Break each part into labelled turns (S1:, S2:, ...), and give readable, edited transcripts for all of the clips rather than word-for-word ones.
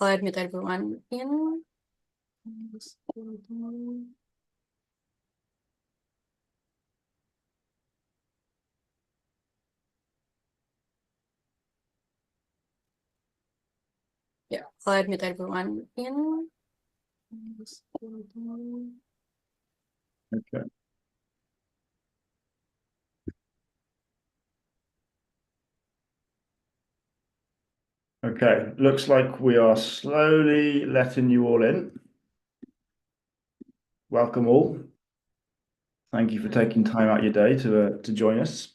S1: I'll admit everyone in. Yeah, I'll admit everyone in.
S2: Okay. Okay, looks like we are slowly letting you all in. Welcome all. Thank you for taking time out your day to join us.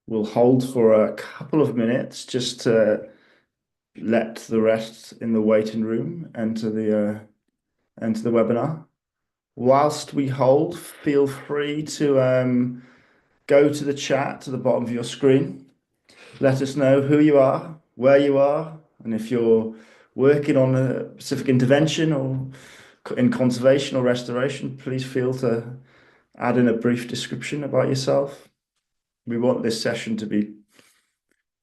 S2: We'll hold for a couple of minutes just to let the rest in the waiting room enter the webinar. Whilst we hold, feel free to go to the chat to the bottom of your screen. Let us know who you are, where you are, and if you're working on a specific intervention or in conservation or restoration, please feel to add in a brief description about yourself. We want this session to be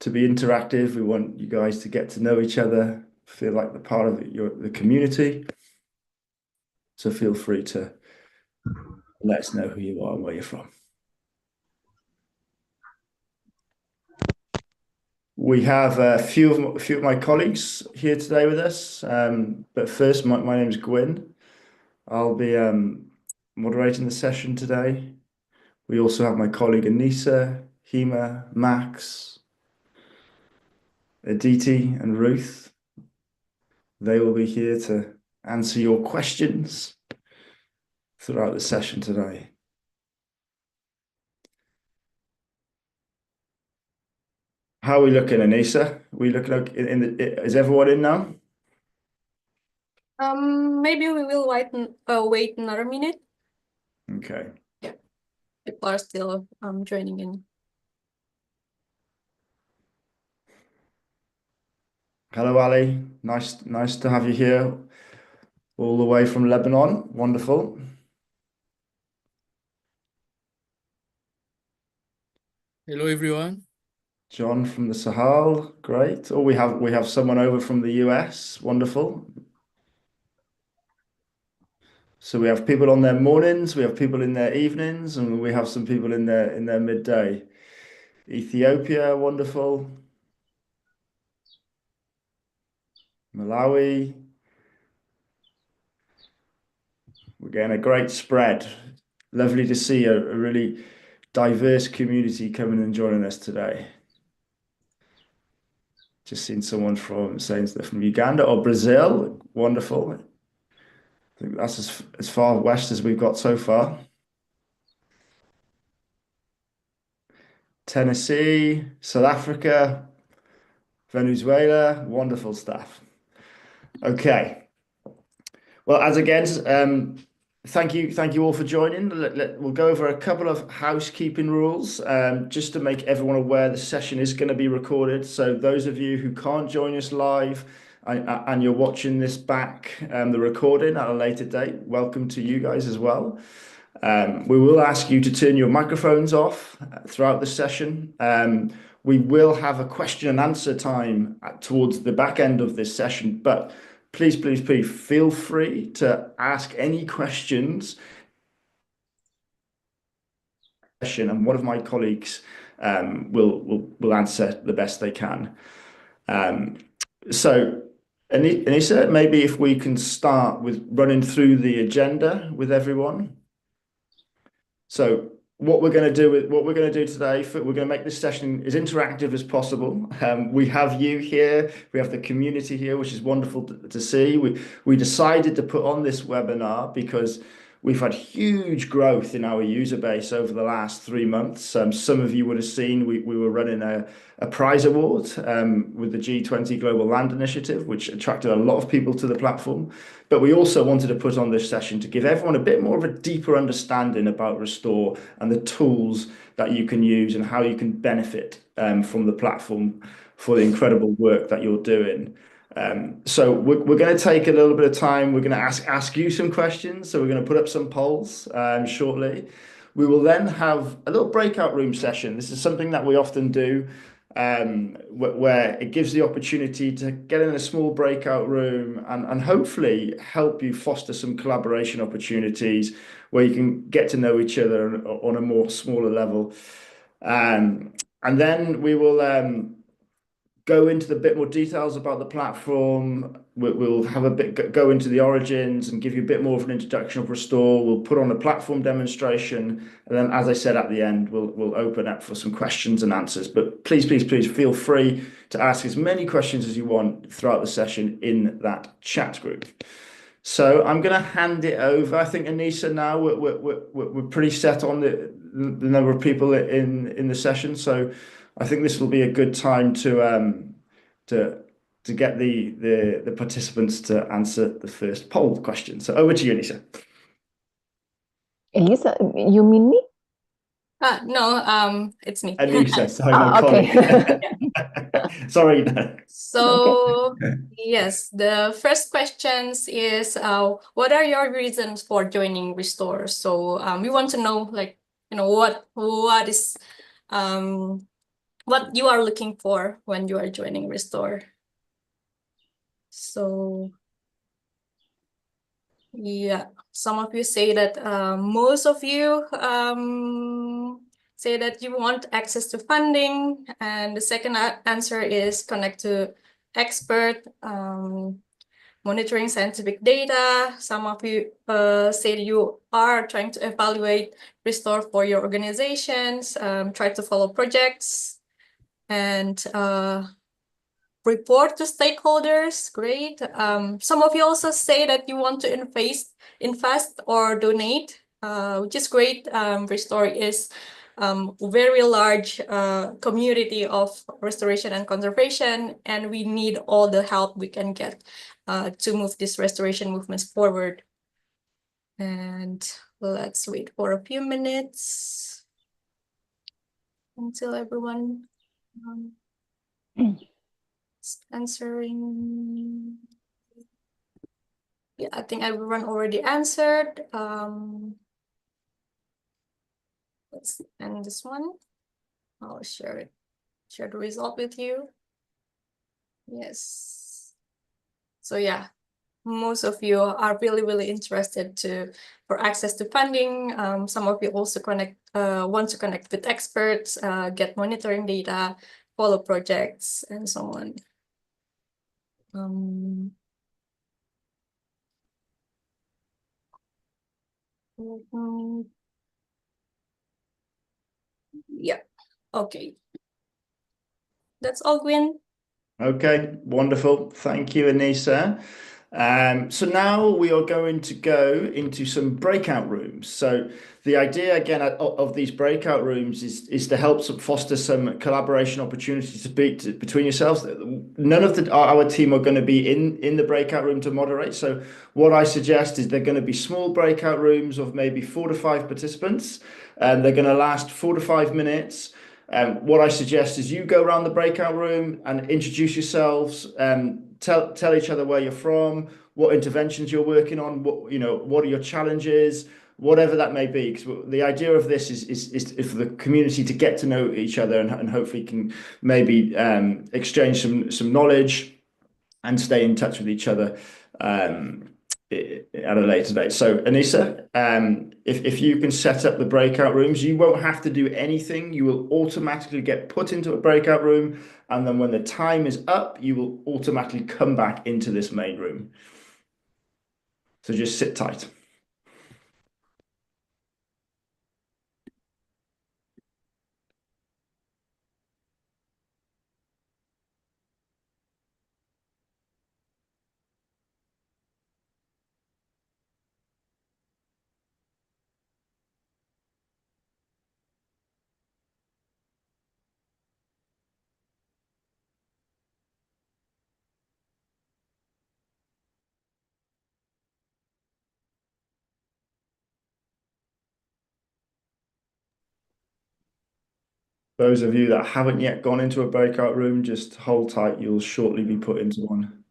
S2: interactive. We want you guys to get to know each other, feel like the part of the community. So feel free to let us know who you are and where you're from. We have a few of my colleagues here today with us. But first, my name is Gwyn. I'll be moderating the session today. We also have my colleague Anissa, Hema, Max, Aditi, and Ruth. They will be here to answer your questions throughout the session today. How are we looking, Anissa? Are we looking is everyone in now?
S1: Maybe we will wait another minute.
S2: Okay.
S1: Yeah, people are still joining in.
S2: Hello, Ali. Nice to have you here, all the way from Lebanon. Wonderful.
S3: Hello, everyone.
S2: John from the Sahel, great. Oh, we have someone over from the US. Wonderful. So we have people on their mornings, we have people in their evenings, and we have some people in their midday. Ethiopia, wonderful. Malawi. We're getting a great spread. Lovely to see a really diverse community coming and joining us today. Just seen someone saying they're from Uganda or Brazil. Wonderful. I think that's as far west as we've got so far. Tennessee, South Africa, Venezuela, wonderful stuff. Okay. Well, as again, thank you all for joining. We'll go over a couple of housekeeping rules, just to make everyone aware the session is going to be recorded. So those of you who can't join us live and you're watching this back, the recording at a later date, welcome to you guys as well. We will ask you to turn your microphones off throughout the session. We will have a question and answer time towards the back end of this session, but please feel free to ask any questions. And one of my colleagues will answer the best they can. So, Anissa, maybe if we can start with running through the agenda with everyone. So what we're going to do today, we're going to make this session as interactive as possible. We have you here, we have the community here, which is wonderful to see. We decided to put on this webinar because we've had huge growth in our user base over the last 3 months. Some of you would have seen we were running a prize award with the G20 Global Land Initiative, which attracted a lot of people to the platform. But we also wanted to put on this session to give everyone a bit more of a deeper understanding about Restor and the tools that you can use and how you can benefit from the platform for the incredible work that you're doing. So we're going to take a little bit of time. We're going to ask you some questions. So we're going to put up some polls shortly. We will then have a little breakout room session. This is something that we often do where it gives the opportunity to get in a small breakout room and hopefully help you foster some collaboration opportunities where you can get to know each other on a more smaller level. And then we will go into the bit more details about the platform. We'll have a bit go into the origins and give you a bit more of an introduction of Restore. We'll put on a platform demonstration, and then, as I said at the end, we'll open up for some questions and answers. But please feel free to ask as many questions as you want throughout the session in that chat group. So I'm going to hand it over. I think Anissa, now we're pretty set on the number of people in the session. So I think this will be a good time to get the participants to answer the first poll question. So over to you, Anissa.
S4: Elisa, you mean me?
S1: No, it's me.
S2: Anissa, sorry, my
S4: okay.
S2: colleague. Sorry.
S1: So yes, the first questions is what are your reasons for joining Restore? So we want to know, like, what is what you are looking for when you are joining Restore. So yeah, some of you say that most of you say that you want access to funding, and the second answer is connect to expert, monitoring scientific data. Some of you say you are trying to evaluate Restore for your organizations, try to follow projects, and report to stakeholders. Great. Some of you also say that you want to invest or donate, which is great. Restore is very large community of restoration and conservation, and we need all the help we can get to move these restoration movements forward. And let's wait for a few minutes until everyone answering. Yeah, I think everyone already answered. Let's end this one. I'll share the result with you. Yes. So yeah, most of you are really interested for access to funding. Some of you also want to connect with experts, get monitoring data, follow projects, and so on. Yeah, okay. That's all, Gwen.
S2: Okay, wonderful. Thank you, Anissa. So now we are going to go into some breakout rooms. So the idea, again, of these breakout rooms is to help foster some collaboration opportunities between yourselves. None of our team are going to be in the breakout room to moderate. So what I suggest is they're going to be small breakout rooms of maybe 4 to 5 participants, and they're going to last 4 to 5 minutes. What I suggest is you go around the breakout room and introduce yourselves, tell each other where you're from, what interventions you're working on, what are your challenges, whatever that may be. Because the idea of this is for the community to get to know each other and hopefully can maybe exchange some knowledge and stay in touch with each other at a later date. So Anissa, if you can set up the breakout rooms, you won't have to do anything. You will automatically get put into a breakout room, and then when the time is up, you will automatically come back into this main room. So just sit tight. Those of you that haven't yet gone into a breakout room, just hold tight. You'll shortly be put into one.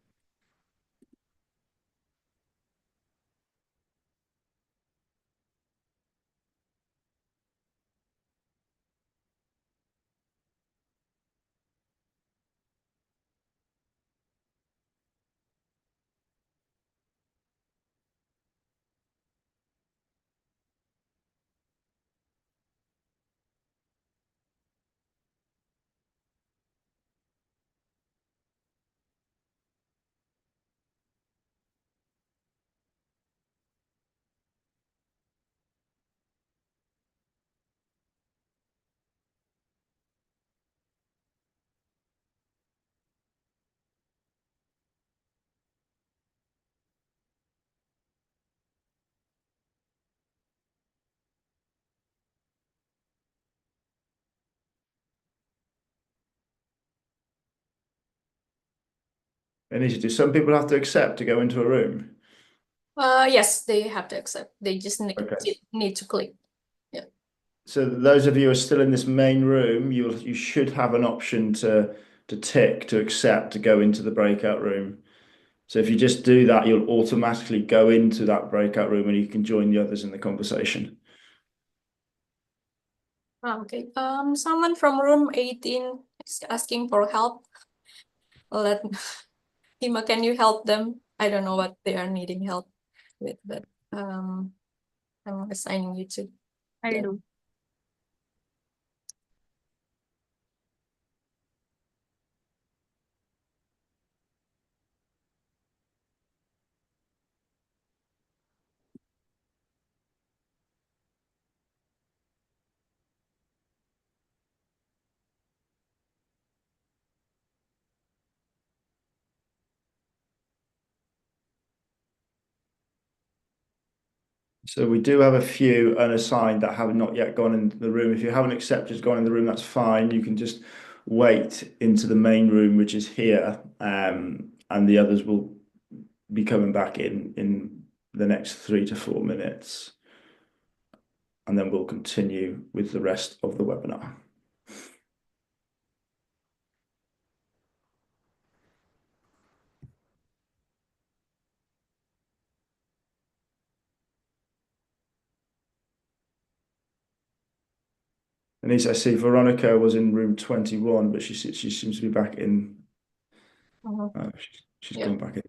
S2: Anisha, do some people have to accept to go into a room?
S1: Yes, they have to accept. They just
S2: Okay.
S1: need to click.
S2: So those of you who are still in this main room, you should have an option to tick to accept to go into the breakout room. So if you just do that, you'll automatically go into that breakout room and you can join the others in the conversation.
S1: Okay. Someone from room 18 is asking for help. Let Hima, can you help them? I don't know what they are needing help with, but I'm assigning you to
S4: I
S1: them.
S4: do.
S2: So we do have a few unassigned that have not yet gone into the room. If you haven't accepted gone in the room, that's fine. You can just wait into the main room, which is here, and the others will be coming back in the next 3 to 4 minutes. And then we'll continue with the rest of the webinar. Denise, I see Veronica was in room 21, but she seems to be back in. She's
S1: Yeah.
S2: gone back in.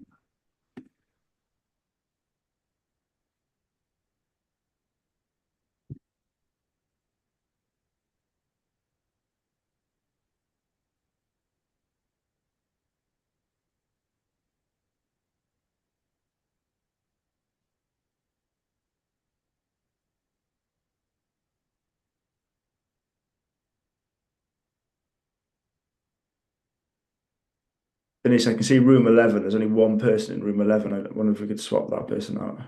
S2: Denise, I can see room 11. There's only one person in room 11. I wonder if we could swap that person out.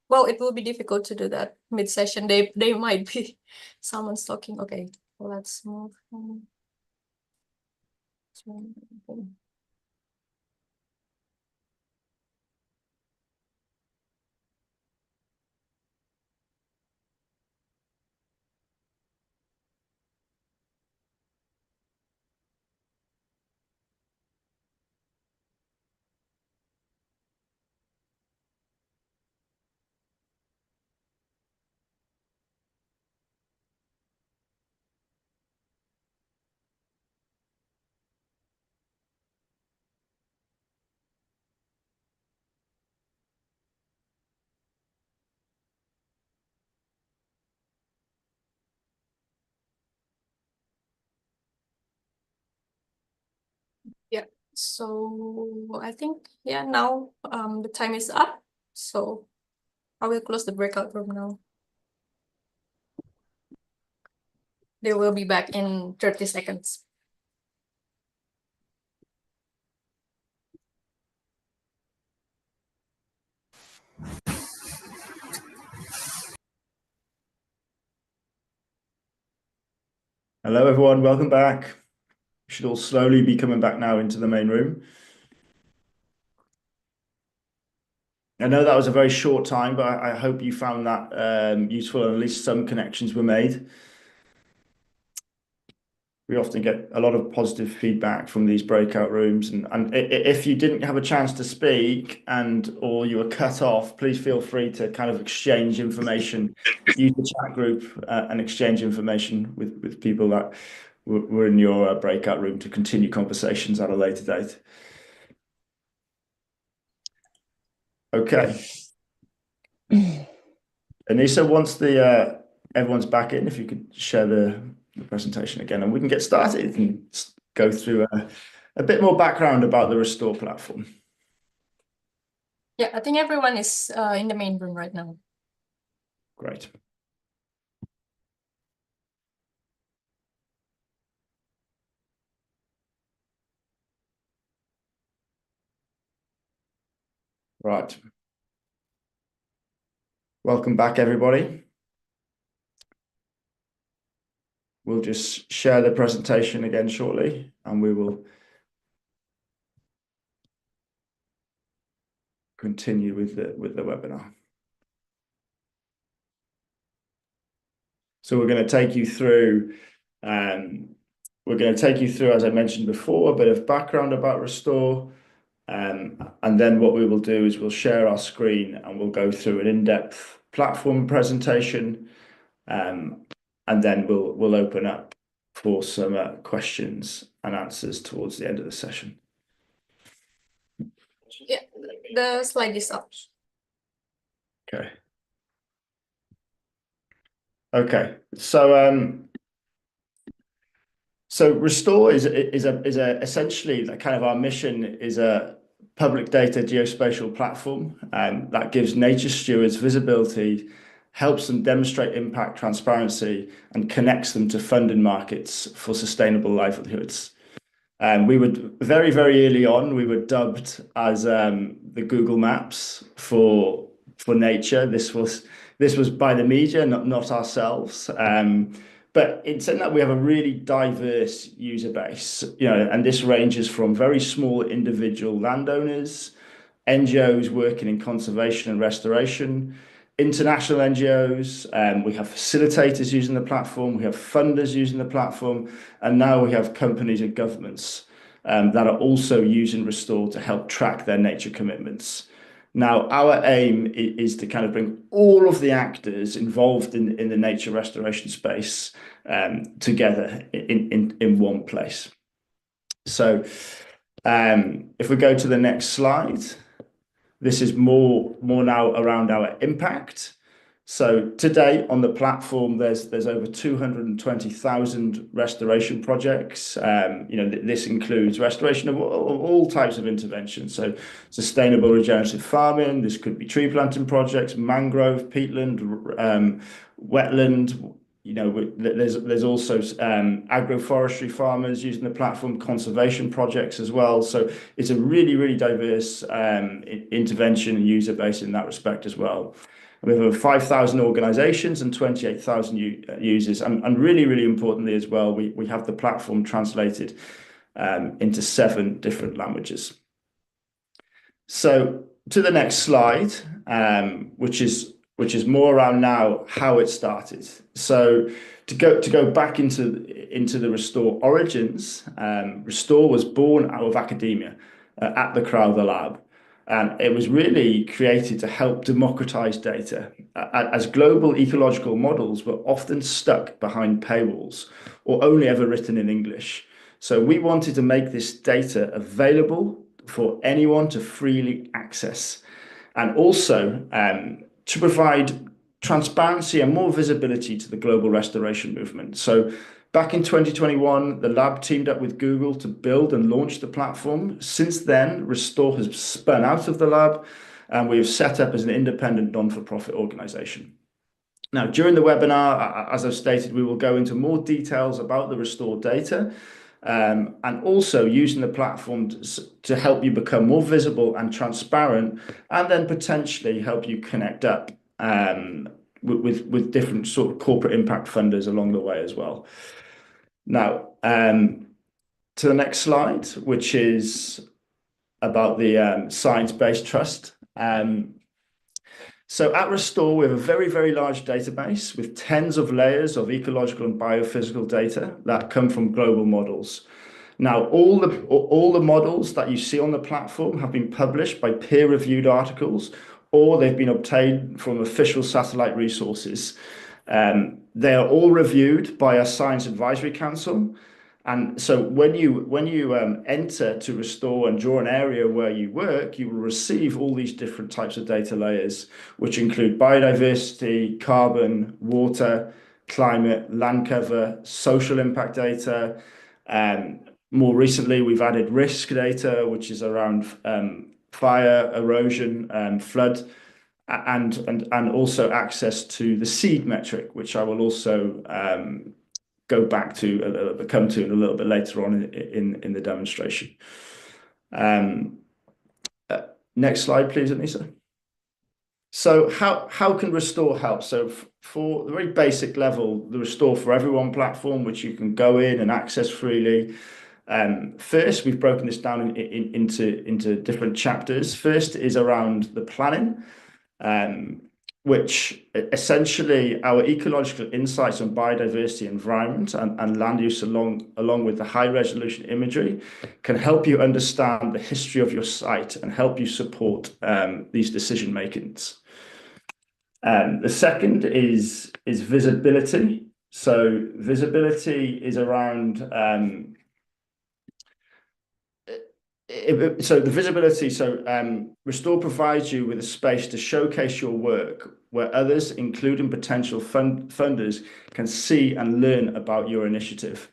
S1: Well, it will be difficult to do that mid-session. They might be someone's talking. Okay, let's move on. Yeah, so I think, yeah, now the time is up. So I will close the breakout room now. They will be back in 30 seconds.
S2: Hello, everyone. Welcome back. You should all slowly be coming back now into the main room. I know that was a very short time, but I hope you found that useful and at least some connections were made. We often get a lot of positive feedback from these breakout rooms, and if you didn't have a chance to speak or you were cut off, please feel free to kind of exchange information, use the chat group and exchange information with people that were in your breakout room to continue conversations at a later date. Okay. Anissa, once everyone's back in, if you could share the presentation again, and we can get started and go through a bit more background about the Restor platform.
S1: Yeah, I think everyone is in the main room right now.
S2: Great. Right. Welcome back, everybody. we'll just share the presentation again shortly, and we will continue with the webinar. So we're going to take you through, as I mentioned before, a bit of background about Restor. And then what we will do is we'll share our screen and we'll go through an in-depth platform presentation. And then we'll open up for some questions and answers towards the end of the session.
S1: Yeah, the slide is up.
S2: Okay. Okay. So Restor is essentially kind of our mission is a public data geospatial platform that gives nature stewards visibility, helps them demonstrate impact, transparency, and connects them to funding markets for sustainable livelihoods. We were very, very early on, we were dubbed as the Google Maps for nature. This was by the media, not ourselves. But it's in that we have a really diverse user base, and this ranges from very small individual landowners, NGOs working in conservation and restoration, international NGOs, we have facilitators using the platform, we have funders using the platform, and now we have companies and governments that are also using Restor to help track their nature commitments. Now, our aim is to kind of bring all of the actors involved in the nature restoration space together in one place. So if we go to the next slide, this is more now around our impact. So today on the platform, there's over 220,000 restoration projects. This includes restoration of all types of interventions. So sustainable regenerative farming. This could be tree planting projects, mangrove, peatland, wetland. There's also agroforestry farmers using the platform, conservation projects as well. So it's a really, really diverse intervention and user base in that respect as well. We have over 5,000 organizations and 28,000 users. And really, really importantly as well, we have the platform translated into 7 different languages. So to the next slide, which is more around now how it started. So to go back into the Restor origins, Restor was born out of academia at the Crowther Lab. And it was really created to help democratize data, as global ecological models were often stuck behind paywalls or only ever written in English. So we wanted to make this data available for anyone to freely access, and also to provide transparency and more visibility to the global restoration movement. So back in 2021, the lab teamed up with Google to build and launch the platform. Since then, Restor has spun out of the lab, and we have set up as an independent non-for-profit organization. Now, during the webinar, as I've stated, we will go into more details about the Restor data, and also using the platform to help you become more visible and transparent, and then potentially help you connect up with different sort of corporate impact funders along the way as well. Now, to the next slide, which is about the science-based trust. So at Restor, we have a very, very large database with tens of layers of ecological and biophysical data that come from global models. Now, all the models that you see on the platform have been published by peer-reviewed articles, or they've been obtained from official satellite resources. They are all reviewed by our Science Advisory Council. And so when you enter to Restor and draw an area where you work, you will receive all these different types of data layers, which include biodiversity, carbon, water, climate, land cover, social impact data. More recently, we've added risk data, which is around fire, erosion, flood, and also access to the seed metric, which I will also come to a little bit later on in the demonstration. Next slide, please, Anissa. So how can Restore help? So for the very basic level, the Restore for Everyone platform, which you can go in and access freely. First, we've broken this down into different chapters. First is around the planning, which essentially our ecological insights on biodiversity, environment, and land use along with the high resolution imagery can help you understand the history of your site and help you support these decision makings. The second is visibility. So visibility is around Restore provides you with a space to showcase your work where others, including potential funders, can see and learn about your initiative.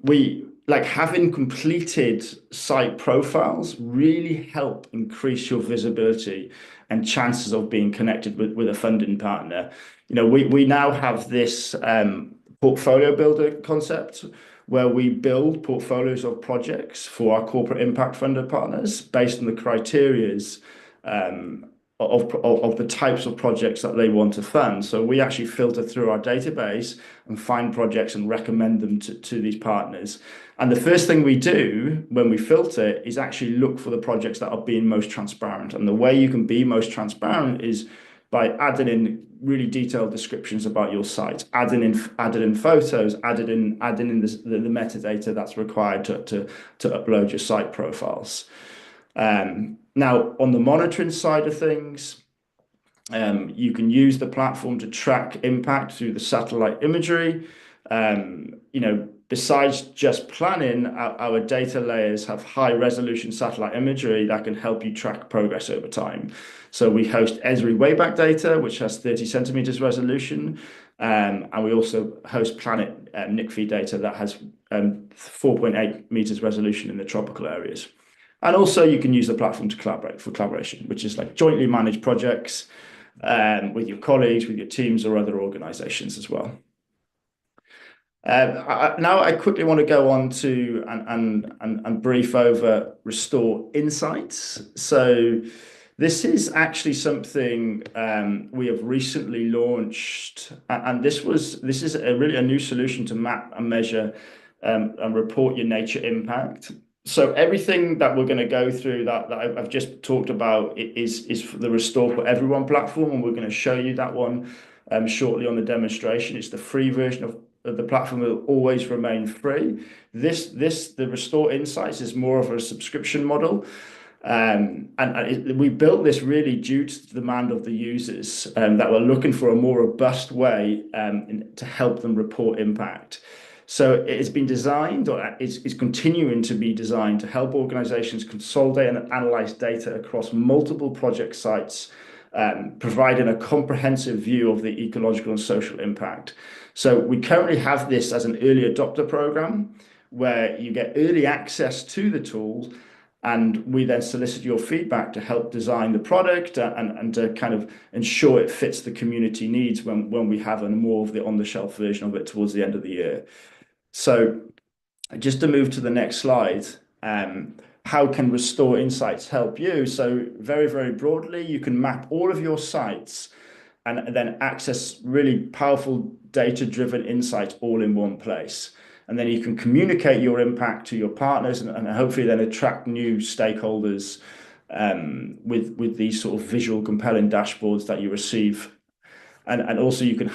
S2: We like having completed site profiles really help increase your visibility and chances of being connected with a funding partner. We now have this portfolio builder concept where we build portfolios of projects for our corporate impact funder partners based on the criterias of the types of projects that they want to fund. So we actually filter through our database and find projects and recommend them to these partners. And the first thing we do when we filter is actually look for the projects that are being most transparent. And the way you can be most transparent is by adding in really detailed descriptions about your site, adding in photos, adding in the metadata that's required to upload your site profiles. Now, on the monitoring side of things, you can use the platform to track impact through the satellite imagery. Besides just planning, our data layers have high resolution satellite imagery that can help you track progress over time. So we host Esri Wayback data, which has 30 centimeters resolution. And we also host Planet NICFI data that has 4.8 meters resolution in the tropical areas. And also you can use the platform to collaboration, which is like jointly managed projects with your colleagues, with your teams or other organizations as well. Now I quickly want to go on to and brief over Restore Insights. So this is actually something we have recently launched, and this is really a new solution to map and measure and report your nature impact. So everything that we're going to go through that I've just talked about is for the Restore for Everyone platform, and we're going to show you that one shortly on the demonstration. It's the free version of the platform will always remain free. The Restore Insights is more of a subscription model. We built this really due to the demand of the users that were looking for a more robust way to help them report impact. So it has been designed, or is continuing to be designed, to help organizations consolidate and analyze data across multiple project sites, providing a comprehensive view of the ecological and social impact. So we currently have this as an early adopter program where you get early access to the tool, and we then solicit your feedback to help design the product and to kind of ensure it fits the community needs when we have a more of the on-the-shelf version of it towards the end of the year. So just to move to the next slide, how can Restore Insights help you? So very, very broadly, you can map all of your sites and then access really powerful data-driven insights all in one place. And then you can communicate your impact to your partners and hopefully then attract new stakeholders with these sort of visual compelling dashboards that you receive. And also you can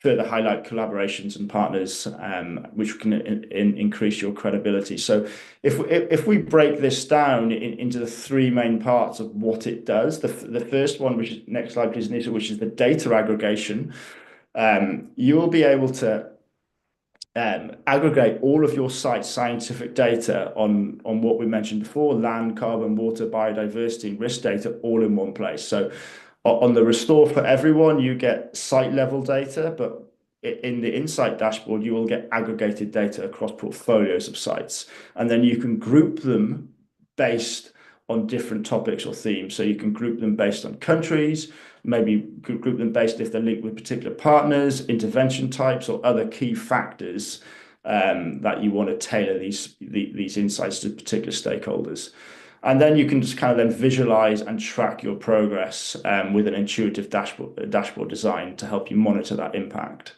S2: further highlight collaborations and partners, which can increase your credibility. So if we break this down into the three main parts of what it does, the first one, which is next slide, please, Nisa, which is the data aggregation, you will be able to aggregate all of your site scientific data on what we mentioned before: land, carbon, water, biodiversity, risk data, all in one place. So on the Restore for Everyone, you get site level data, but in the Insight dashboard, you will get aggregated data across portfolios of sites. And then you can group them based on different topics or themes. So you can group them based on countries, maybe group them based if they're linked with particular partners, intervention types, or other key factors that you want to tailor these insights to particular stakeholders. And then you can just kind of then visualize and track your progress with an intuitive dashboard design to help you monitor that impact.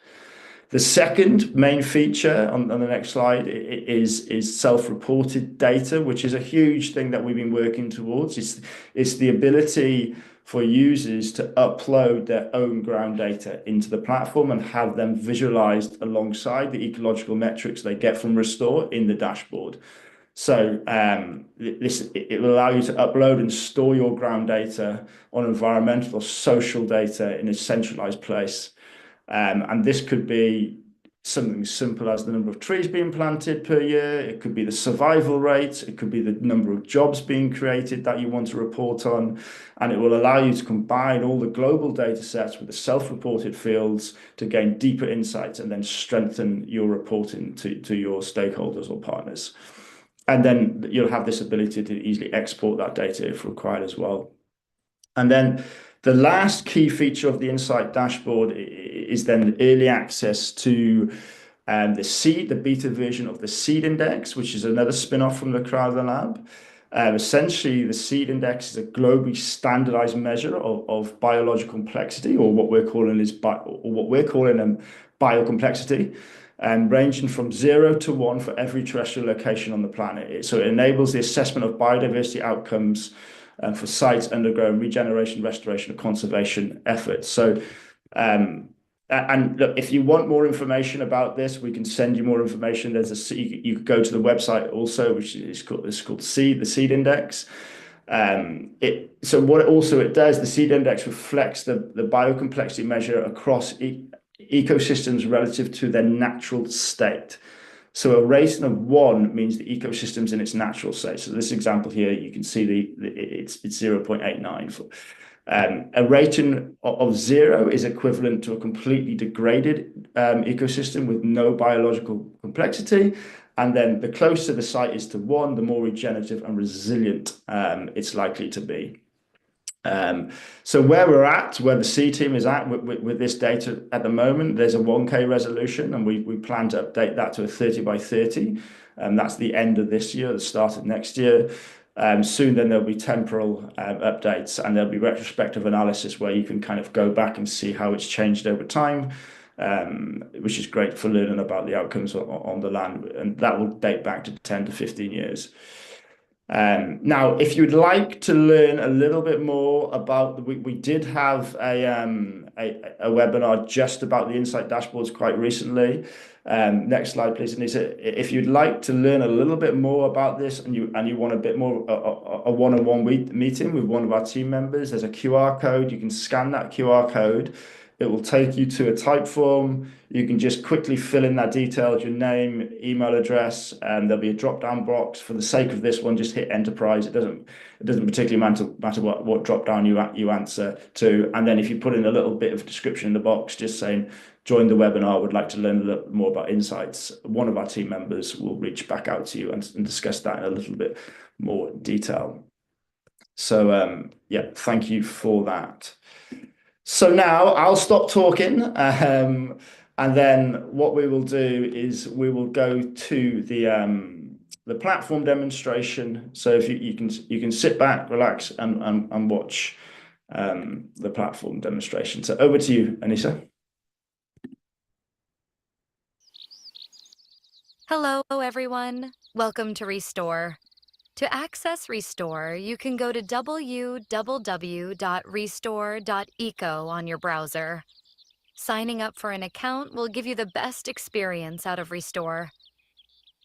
S2: The second main feature on the next slide is self-reported data, which is a huge thing that we've been working towards. It's the ability for users to upload their own ground data into the platform and have them visualized alongside the ecological metrics they get from Restor in the dashboard. So it will allow you to upload and store your ground data on environmental or social data in a centralized place. And this could be something simple as the number of trees being planted per year. It could be the survival rate. It could be the number of jobs being created that you want to report on. And it will allow you to combine all the global data sets with the self-reported fields to gain deeper insights and then strengthen your reporting to your stakeholders or partners. And then you'll have this ability to easily export that data if required as well. And then the last key feature of the Insight dashboard is then early access to the beta version of the seed index, which is another spin-off from the Crowther Lab. Essentially, the seed index is a globally standardized measure of biological complexity, or what we're calling biocomplexity, ranging from 0 to 1 for every terrestrial location on the planet. So it enables the assessment of biodiversity outcomes for sites undergoing regeneration, restoration, and conservation efforts. So, and look, if you want more information about this, we can send you more information. You could go to the website also, which is called the Seed Index. So what it does, the Seed Index reflects the biocomplexity measure across ecosystems relative to their natural state. So a rating of 1 means the ecosystem's in its natural state. So this example here, you can see it's 0.89. A rating of 0 is equivalent to a completely degraded ecosystem with no biological complexity. And then the closer the site is to 1, the more regenerative and resilient it's likely to be. So where the C team is at with this data at the moment, there's a 1K resolution, and we plan to update that to a 30 by 30. That's the end of this year, the start of next year. Soon then there'll be temporal updates, and there'll be retrospective analysis where you can kind of go back and see how it's changed over time, which is great for learning about the outcomes on the land, and that will date back to 10 to 15 years. Now, if you'd like to learn a little bit more about, we did have a webinar just about the Insight dashboards quite recently. Next slide, please, Anissa. If you'd like to learn a little bit more about this and you want a bit more a one-on-one meeting with one of our team members, there's a QR code. You can scan that QR code. It will take you to a type form. You can just quickly fill in that details, your name, email address, and there'll be a drop-down box. For the sake of this one, just hit enterprise. It doesn't particularly matter what drop-down you answer to. And then if you put in a little bit of description in the box, just saying, join the webinar, would like to learn a little more about insights, one of our team members will reach back out to you and discuss that in a little bit more detail. So yeah, thank you for that. So now I'll stop talking, and then what we will do is we will go to the platform demonstration. So if you can sit back, relax, and watch the platform demonstration. So over to you, Anissa.
S4: Hello, everyone. Welcome to Restor. To access Restor, you can go to www.restor.eco on your browser. Signing up for an account will give you the best experience out of Restor.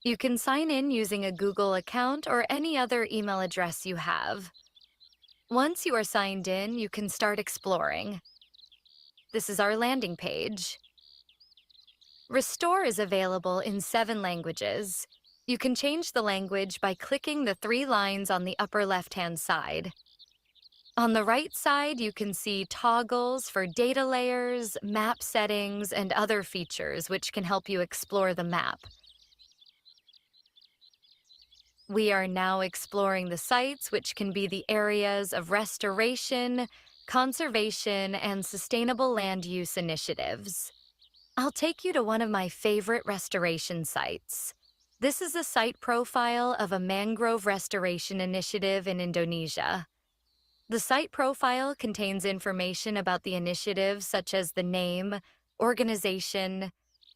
S4: You can sign in using a Google account or any other email address you have. Once you are signed in, you can start exploring. This is our landing page. Restor is available in 7 languages. You can change the language by clicking the 3 lines on the upper left-hand side. On the right side, you can see toggles for data layers, map settings, and other features which can help you explore the map. We are now exploring the sites, which can be the areas of restoration, conservation, and sustainable land use initiatives. I'll take you to one of my favorite restoration sites, This is a site profile of a mangrove restoration initiative in Indonesia. The site profile contains information about the initiative such as the name, organization,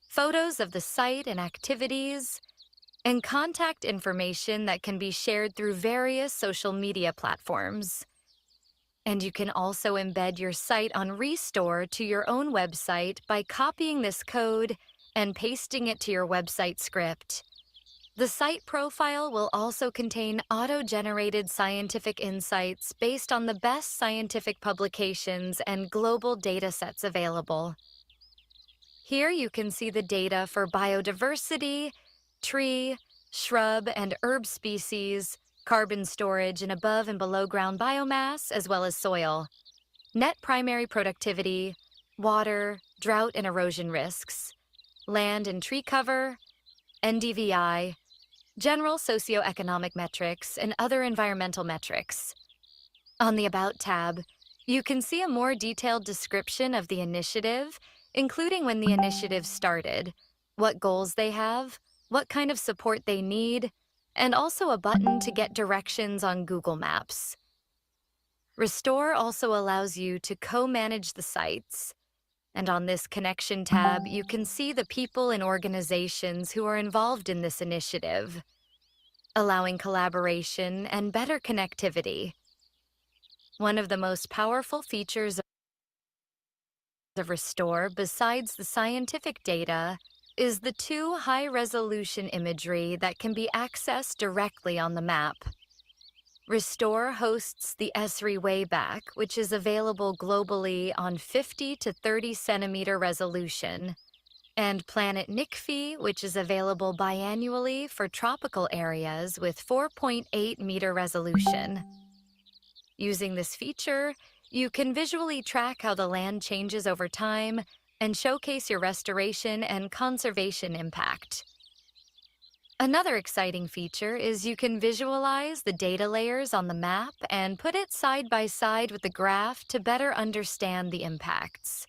S4: photos of the site and activities, and contact information that can be shared through various social media platforms. And you can also embed your site on Restor to your own website by copying this code and pasting it to your website script. The site profile will also contain auto-generated scientific insights based on the best scientific publications and global datasets available. Here you can see the data for biodiversity, tree, shrub, and herb species, carbon storage and above and below ground biomass, as well as soil, net primary productivity, water, drought and erosion risks, land and tree cover, NDVI, general socioeconomic metrics, and other environmental metrics. On the About tab, you can see a more detailed description of the initiative, including when the initiative started, what goals they have, what kind of support they need, and also a button to get directions on Google Maps. Restor also allows you to co-manage the sites. And on this Connection tab, you can see the people and organizations who are involved in this initiative, allowing collaboration and better connectivity. One of the most powerful features of Restor, besides the scientific data, is the 2 high-resolution imagery that can be accessed directly on the map. Restor hosts the Esri Wayback, which is available globally on 50 to 30 centimeter resolution, and Planet NICFI, which is available biannually for tropical areas with 4.8 meter resolution. Using this feature, you can visually track how the land changes over time and showcase your restoration and conservation impact. Another exciting feature is you can visualize the data layers on the map and put it side by side with the graph to better understand the impacts.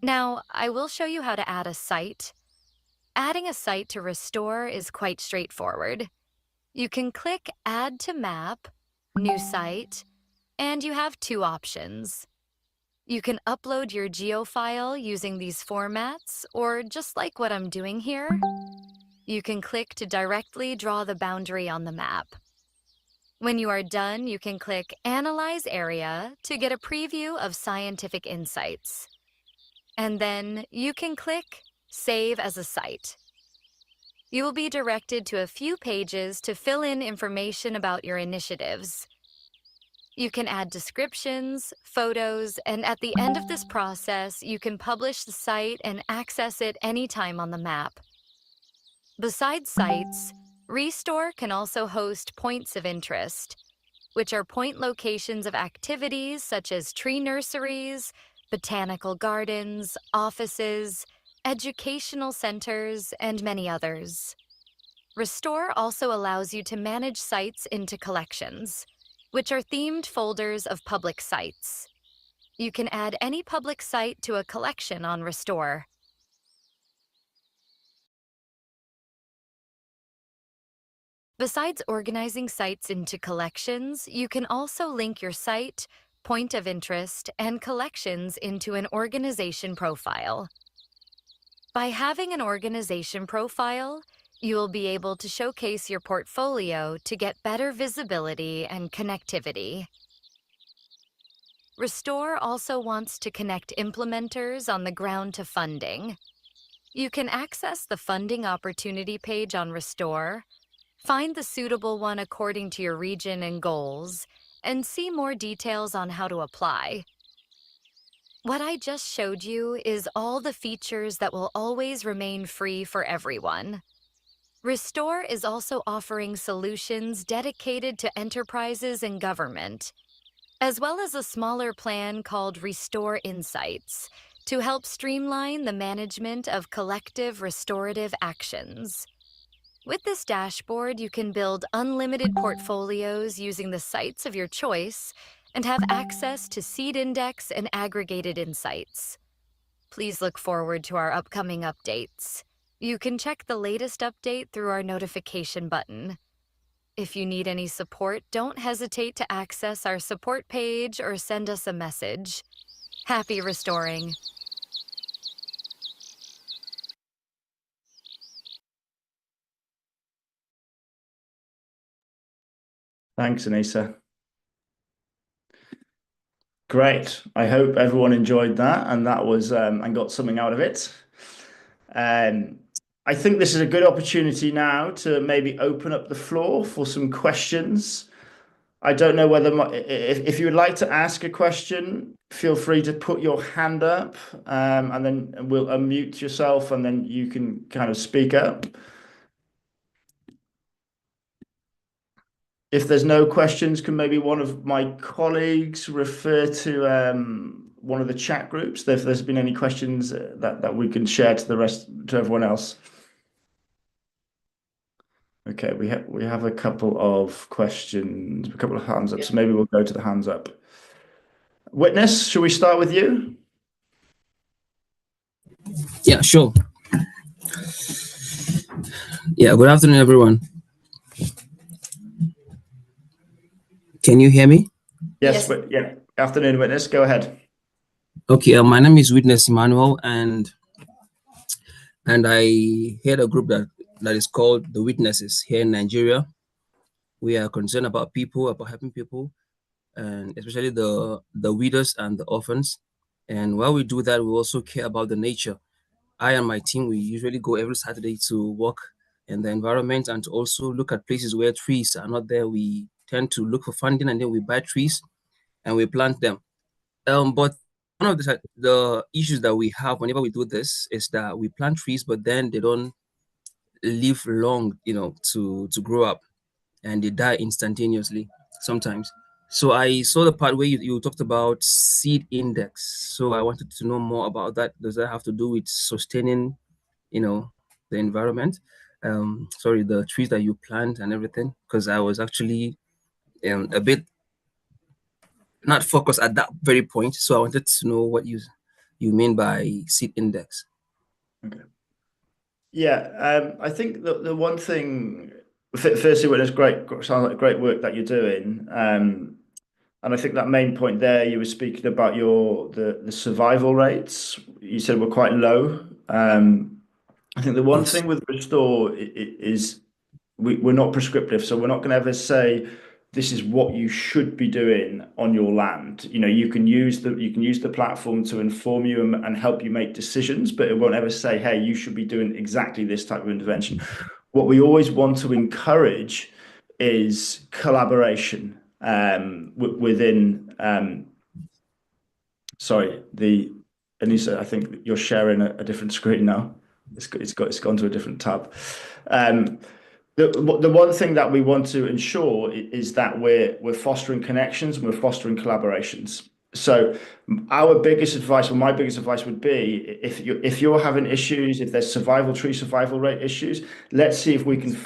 S4: Now, I will show you how to add a site. Adding a site to Restor is quite straightforward. You can click Add to Map, New Site, and you have 2 options. You can upload your geofile using these formats, or just like what I'm doing here, you can click to directly draw the boundary on the map. When you are done, you can click Analyze Area to get a preview of scientific insights. And then you can click Save as a Site. You will be directed to a few pages to fill in information about your initiatives. You can add descriptions, photos, and at the end of this process, you can publish the site and access it anytime on the map. Besides sites, Restor can also host points of interest, which are point locations of activities such as tree nurseries, botanical gardens, offices, educational centers, and many others. Restor also allows you to manage sites into collections, which are themed folders of public sites. You can add any public site to a collection on Restor. Besides organizing sites into collections, you can also link your site, point of interest, and collections into an organization profile. By having an organization profile, you will be able to showcase your portfolio to get better visibility and connectivity. Restor also wants to connect implementers on the ground to funding. You can access the funding opportunity page on Restor, find the suitable one according to your region and goals, and see more details on how to apply. What I just showed you is all the features that will always remain free for everyone. Restor is also offering solutions dedicated to enterprises and government, as well as a smaller plan called Restor Insights to help streamline the management of collective restorative actions. With this dashboard, you can build unlimited portfolios using the sites of your choice and have access to seed index and aggregated insights. Please look forward to our upcoming updates. You can check the latest update through our notification button. If you need any support, don't hesitate to access our support page or send us a message. Happy restoring.
S2: Thanks, Anissa. Great. I hope everyone enjoyed that and that was and got something out of it. I think this is a good opportunity now to maybe open up the floor for some questions. I don't know whether if you would like to ask a question, feel free to put your hand up, and then we'll unmute yourself and then you can kind of speak up. If there's no questions, can maybe one of my colleagues refer to one of the chat groups if there's been any questions that we can share to everyone else. Okay, we have a couple of questions, a couple of hands up, so maybe we'll go to the hands up. Witness, should we start with you?
S5: Yeah, sure. Yeah, good afternoon, everyone. Can you hear me?
S2: Yes, but yeah. Afternoon, Witness. Go ahead.
S5: Okay, my name is Witness Emmanuel, and I head a group that is called the Witnesses here in Nigeria. We are concerned about people, about helping people, and especially the widows and the orphans. And while we do that, we also care about the nature. I and my team, we usually go every Saturday to walk in the environment and to also look at places where trees are not there. We tend to look for funding and then we buy trees and we plant them. But one of the issues that we have whenever we do this is that we plant trees, but then they don't live long, to grow up, and they die instantaneously sometimes. So I saw the part where you talked about seed index. So I wanted to know more about that. Does that have to do with sustaining, the environment? The trees that you plant and everything? Because I was actually a bit not focused at that very point. So I wanted to know what you mean by seed index.
S2: Okay. Yeah, I think the one thing, firstly, when it's sounds like great work that you're doing. And I think that main point there, you were speaking about the survival rates. You said were quite low. I think the one
S5: Yes.
S2: thing with Restore is we're not prescriptive, so we're not going to ever say this is what you should be doing on your land. You can use the platform to inform you and help you make decisions, but it won't ever say, hey, you should be doing exactly this type of intervention. What we always want to encourage is collaboration within. Sorry, Anissa, I think you're sharing a different screen now. It's gone to a different tab. The one thing that we want to ensure is that we're fostering connections and we're fostering collaborations. So our biggest advice, or my biggest advice, would be if you're having issues, if there's tree survival rate issues, let's see if we can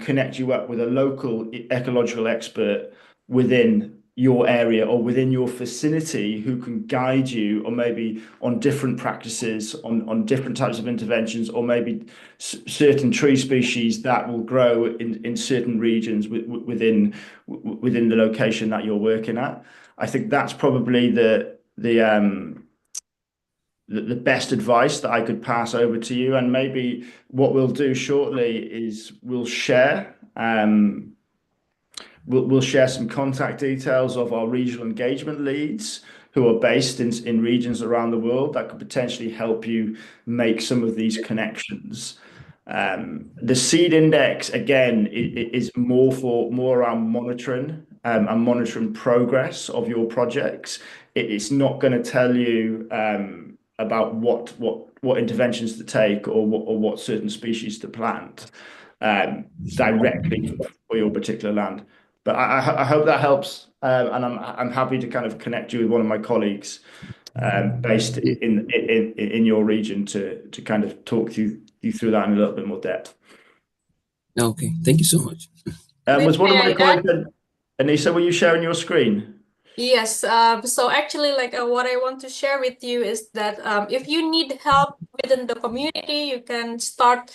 S2: connect you up with a local ecological expert within your area or within your vicinity who can guide you, or maybe on different practices, on different types of interventions, or maybe certain tree species that will grow in certain regions within the location that you're working at. I think that's probably the best advice that I could pass over to you. And maybe what we'll do shortly is we'll share some contact details of our regional engagement leads who are based in regions around the world that could potentially help you make some of these connections. The seed index, again, is more around monitoring and monitoring progress of your projects. It's not going to tell you about what interventions to take or what certain species to plant directly for your particular land. But I hope that helps, and I'm happy to kind of connect you with one of my colleagues based in your region to kind of talk you through that in a little bit more depth.
S5: Okay, thank you so much.
S2: Was one of my
S1: May I add?
S2: colleagues, Anissa, were you sharing your screen?
S1: Yes, so actually, like what I want to share with you is that if you need help within the community, you can start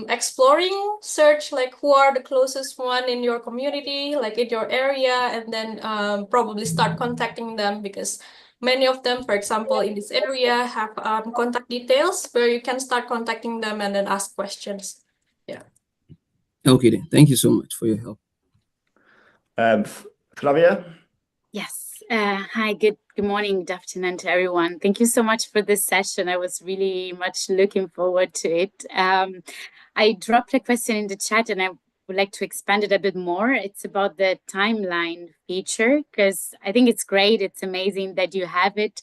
S1: exploring, search like who are the closest one in your community, like in your area, and then probably start contacting them because many of them, for example, in this area have contact details where you can start contacting them and then ask questions. Yeah.
S5: Okay, then. Thank you so much for your help.
S2: Flavia?
S6: Yes. Hi, good morning, good afternoon to everyone. Thank you so much for this session. I was really much looking forward to it. I dropped a question in the chat and I would like to expand it a bit more. It's about the timeline feature, because I think it's great. It's amazing that you have it.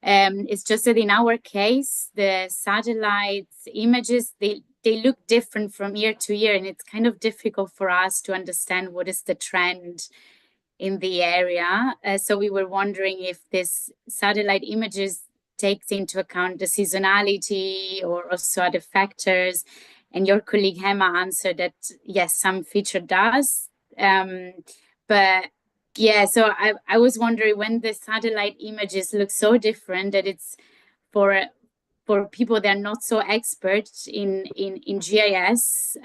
S6: It's just that in our case, the satellites images, they look different from year to year, and it's kind of difficult for us to understand what is the trend in the area. So we were wondering if this satellite images takes into account the seasonality or also other factors. And your colleague Hema answered that, yes, some feature does. But yeah, so I was wondering when the satellite images look so different that it's for people that are not so expert in GIS,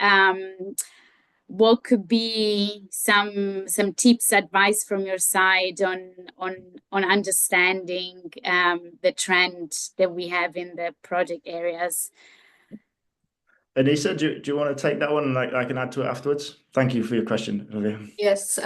S6: what could be some tips, advice from your side on understanding the trend that we have in the project areas?
S2: Anissa, do you want to take that one and I can add to it afterwards? Thank you for your question, Flavia.
S1: Yes,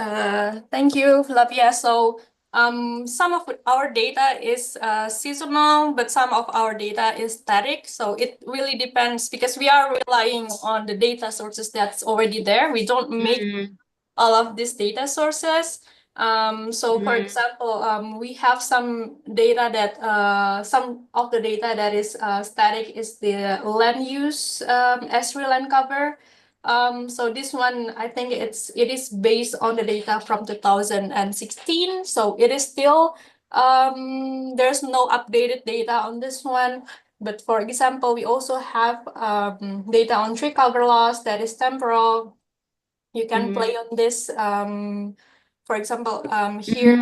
S1: thank you, Flavia. So some of our data is seasonal, but some of our data is static. So it really depends because we are relying on the data sources that's already there. We don't make all of these data sources. So for example, we have some data that some of the data that is static is the land use Esri land cover. So this one, I think it is based on the data from 2016. So it is still there's no updated data on this one. But for example, we also have data on tree cover loss that is temporal. You can play on this. For example, here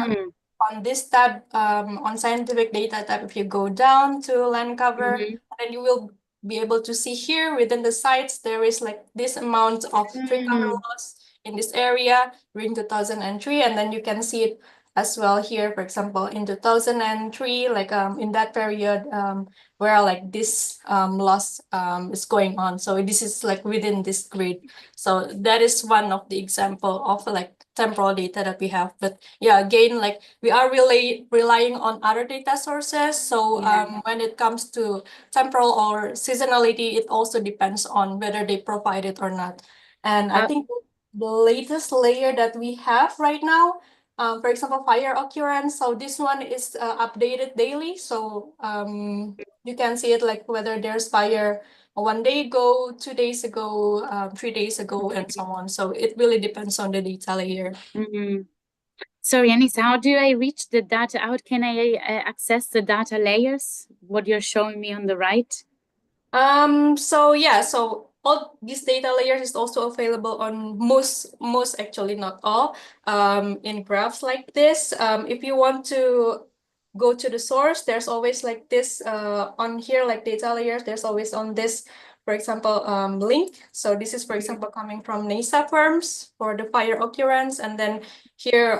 S1: on this tab, on scientific data tab, if you go down to land cover, then you will be able to see here within the sites, there is like this amount of tree cover loss in this area during 2003, and then you can see it as well here, for example, in 2003, like in that period where like this loss is going on. So this is like within this grid. So that is one of the example of like temporal data that we have. But yeah, again, like we are really relying on other data sources. So when it comes to temporal or seasonality, it also depends on whether they provide it or not. And I think the latest layer that we have right now, for example, fire occurrence. So this one is updated daily. So you can see it like whether there's fire 1 day ago, 2 days ago, 3 days ago, and so on. So it really depends on the data layer.
S6: Sorry, Anissa, how do I reach the data? How can I access the data layers? What you're showing me on the right?
S1: So yeah, so all these data layers is also available on most actually not all in graphs like this. If you want to go to the source, there's always like this on here, like data layers, there's always on this, for example, link. So this is, for example, coming from NASA firms for the fire occurrence, and then here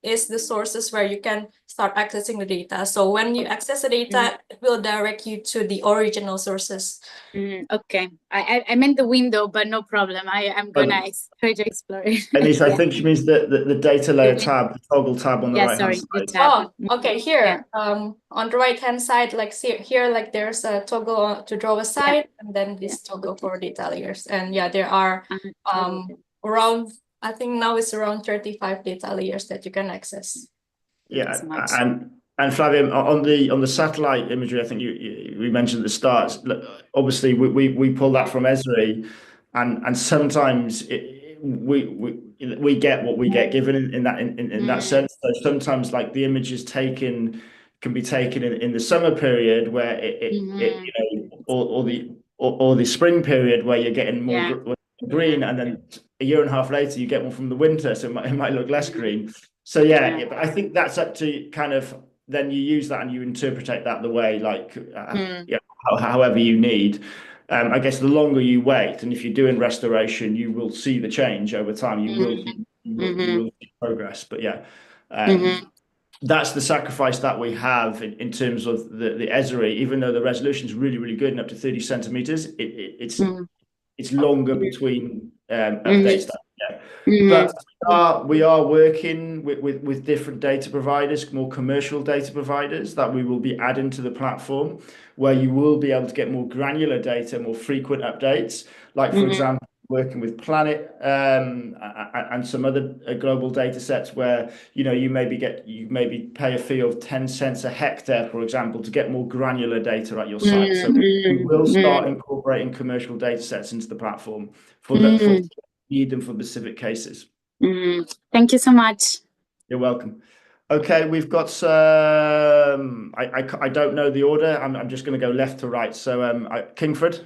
S1: is the sources where you can start accessing the data. So when you access the data, it will direct you to the original sources.
S6: Okay, I meant the window, but no problem. I'm gonna try to explore it.
S2: Anissa, I think she means the data layer tab, the toggle tab on the right hand
S6: the
S2: side.
S6: tab.
S1: Oh, okay. Here, on the right hand side, like here, like there's a toggle to draw a site, and then this toggle for data layers. And yeah, there are around, I think now it's around 35 data layers that you can access.
S2: Yeah, and Flavia, on the satellite imagery, I think we mentioned at the start. Obviously, we pull that from Esri, and sometimes we get what we get given in that sense. So sometimes, like the images can be taken in the summer period where or the spring period where you're getting more green, and then a year and a half later you get one from the winter, so it might look less green. So yeah, but I think that's up to kind of, then you use that and you interpret that the way, like, however you need. I guess the longer you wait, and if you're doing restoration, you will see the change over time. You will see progress. But yeah, that's the sacrifice that we have in terms of the Esri. Even though the resolution is really, really good and up to 30 centimeters, it's longer between updates. But we are working with different data providers, more commercial data providers, that we will be adding to the platform, where you will be able to get more granular data, more frequent updates. Like, for example, working with Planet and some other global data sets where you maybe pay a fee of 10 cents a hectare, for example, to get more granular data at your site. So we will start incorporating commercial data sets into the platform for need them for specific cases.
S6: Thank you so much.
S2: You're welcome. Okay, we've got some. I don't know the order. I'm just going to go left to right. So Kingford.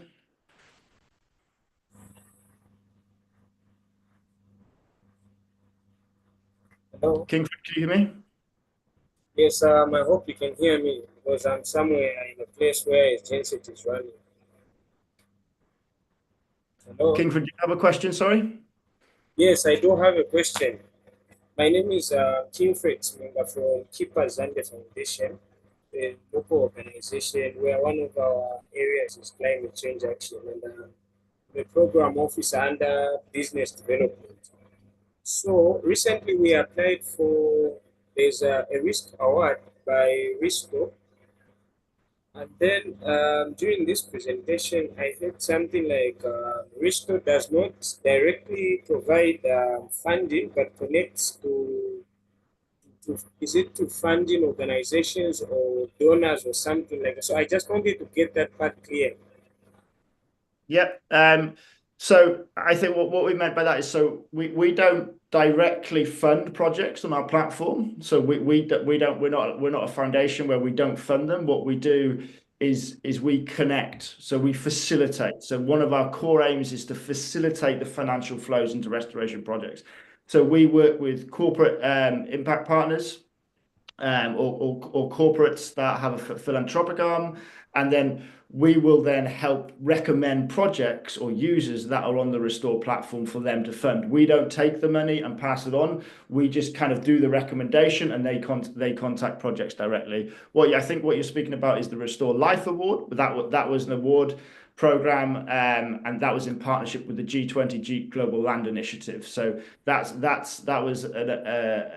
S7: Hello.
S2: Kingford, can you hear me?
S7: Yes, I hope you can hear me because I'm somewhere in a place where genset is running. Hello.
S2: Kingford, do you have a question? Sorry.
S7: Yes, I do have a question. My name is Kingfred member from Keepers Zambia Foundation, a local organization where one of our areas is climate change action, and the program officer under business development. So recently we applied for, there's a risk award by Restor. And then during this presentation, I heard something like Restor does not directly provide funding, but connects is it to funding organizations or donors or something like that. So I just wanted to get that part clear.
S2: Yep. So I think what we meant by that is, so we don't directly fund projects on our platform. So we're not a foundation where we don't fund them. What we do is we connect. So we facilitate. So one of our core aims is to facilitate the financial flows into restoration projects. So we work with corporate impact partners, or corporates that have a philanthropic arm, and then we will then help recommend projects or users that are on the Restore platform for them to fund. We don't take the money and pass it on. We just kind of do the recommendation, and they contact projects directly. I think what you're speaking about is the Restore Life Award. That was an award program, and that was in partnership with the G20 Global Land Initiative. So that was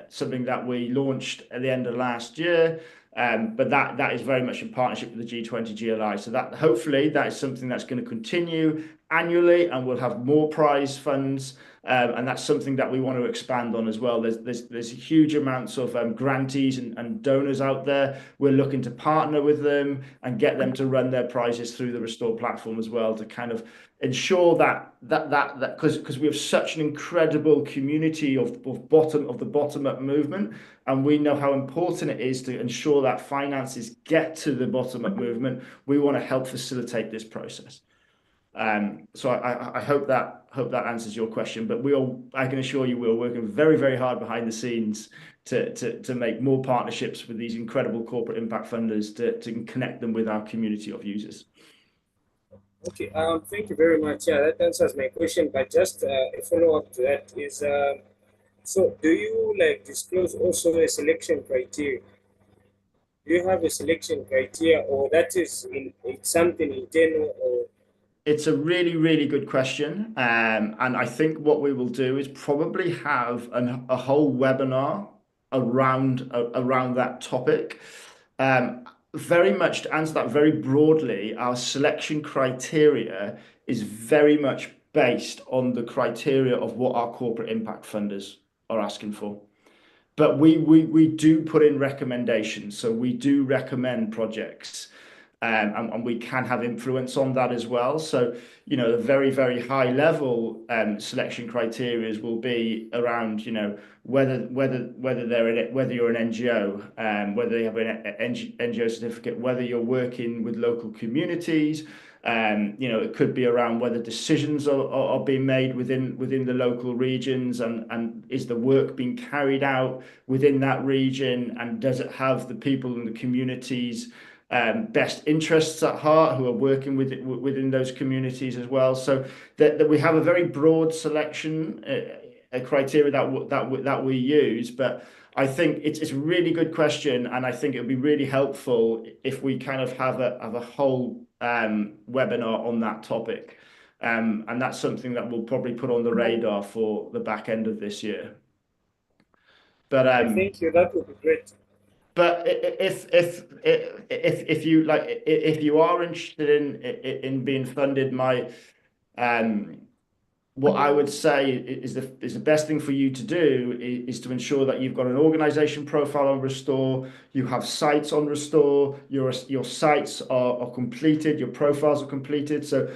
S2: something that we launched at the end of last year. But that is very much in partnership with the G20 GLI. So that hopefully that is something that's going to continue annually, and we'll have more prize funds. And that's something that we want to expand on as well. There's huge amounts of grantees and donors out there. We're looking to partner with them and get them to run their prizes through the Restore platform as well, to kind of ensure that because we have such an incredible community of the bottom up movement, and we know how important it is to ensure that finances get to the bottom up movement. We want to help facilitate this process. So I hope that answers your question. But I can assure you, we're working very, very hard behind the scenes to make more partnerships with these incredible corporate impact funders to connect them with our community of users.
S7: Okay, thank you very much. Yeah, that answers my question. But just a follow-up to that is, so do you disclose also a selection criteria? Do you have a selection criteria, or that is it's something internal, or?
S2: It's a really, really good question. And I think what we will do is probably have a whole webinar around that topic. Very much to answer that very broadly, our selection criteria is very much based on the criteria of what our corporate impact funders are asking for. But we do put in recommendations. So we do recommend projects. And we can have influence on that as well. So, the very, very high level selection criteria will be around, whether you're an NGO, whether they have an NGO certificate, whether you're working with local communities, You know, it could be around whether decisions are being made within the local regions, and is the work being carried out within that region, and does it have the people in the communities' best interests at heart who are working within those communities as well. So that we have a very broad selection criteria that we use, but I think it's a really good question, and I think it would be really helpful if we kind of have a whole webinar on that topic, and that's something that we'll probably put on the radar for the back end of this year. But
S7: thank you. That would be great.
S2: But if you like, if you are interested in being funded, what I would say is the best thing for you to do is to ensure that you've got an organization profile on Restor, you have sites on Restor, your sites are completed, your profiles are completed. So,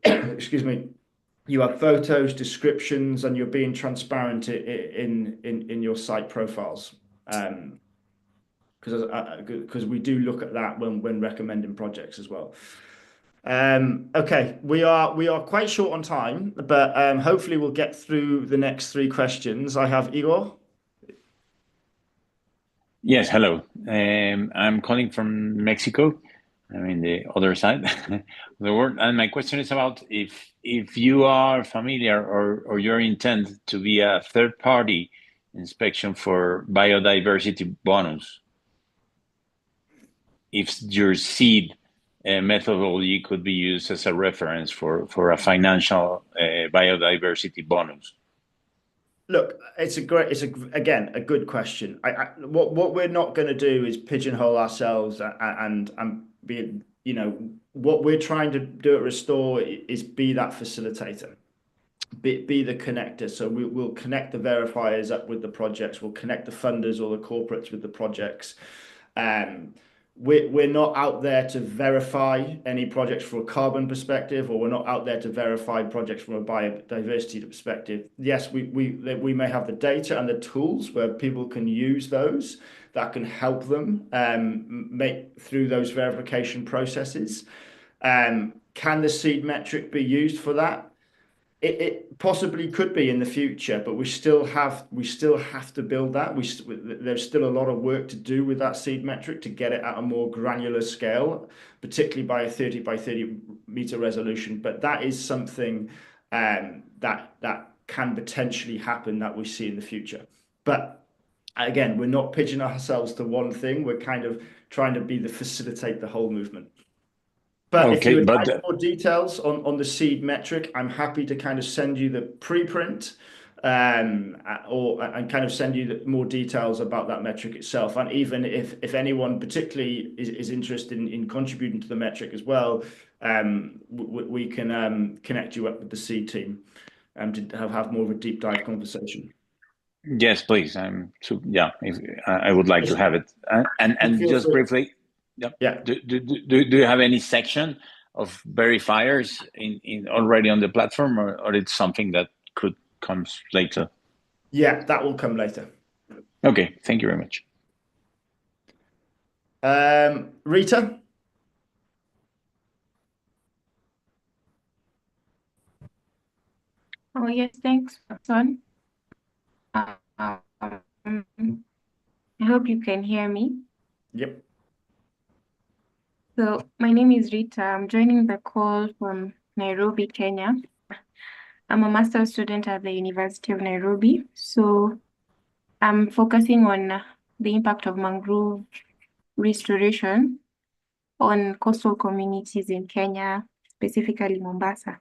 S2: excuse me, you have photos, descriptions, and you're being transparent in your site profiles. Because we do look at that when recommending projects as well. Okay, we are quite short on time, but hopefully we'll get through the next 3 questions. I have Igor.
S8: Yes, hello. I'm calling from Mexico. I'm in the other side of the world, and my question is about if you are familiar or your intent to be a third-party inspection for biodiversity bonus. If your seed methodology could be used as a reference for a financial biodiversity bonus.
S2: Look, again a good question. What we're not going to do is pigeonhole ourselves and be, you know, what we're trying to do at Restor is be that facilitator, be the connector. So we'll connect the verifiers up with the projects. We'll connect the funders or the corporates with the projects. We're not out there to verify any projects from a carbon perspective, or we're not out there to verify projects from a biodiversity perspective. Yes, we may have the data and the tools where people can use those that can help them make through those verification processes. Can the seed metric be used for that? It possibly could be in the future, but we still have to build that. There's still a lot of work to do with that seed metric to get it at a more granular scale, particularly by a 30 by 30 meter resolution. But that is something that can potentially happen that we see in the future. But again, we're not pitching ourselves to one thing. We're kind of trying to facilitate the whole movement. But if you would like more details on the seed metric, I'm happy to kind of send you the preprint, and kind of send you more details about that metric itself. And even if anyone particularly is interested in contributing to the metric as well, we can connect you up with the seed team to have more of a deep dive conversation.
S8: Yes, please. Yeah, I would like to have it. And just free. Briefly. Yep.
S2: Yeah.
S8: Do you have any section of verifiers in already on the platform, or it's something that could come later?
S2: Yeah, that will come later.
S8: Okay, thank you very much.
S2: Rita?
S9: Oh, yes, thanks, son. I hope you can hear me.
S2: Yep.
S9: So my name is Rita. I'm joining the call from Nairobi, Kenya. I'm a master's student at the University of Nairobi. So I'm focusing on the impact of mangrove restoration on coastal communities in Kenya, specifically Mombasa.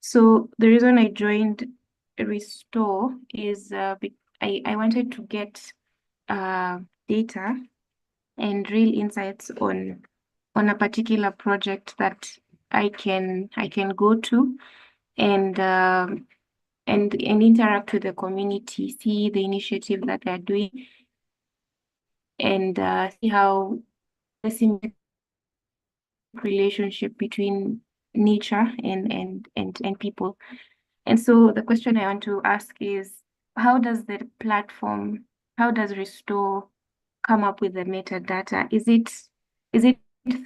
S9: So the reason I joined Restor is I wanted to get data and real insights on a particular project that I can go to and interact with the community, see the initiative that they're doing, and see how the symbiotic relationship between nature and people. And so the question I want to ask is, how does Restor come up with the metadata? Is it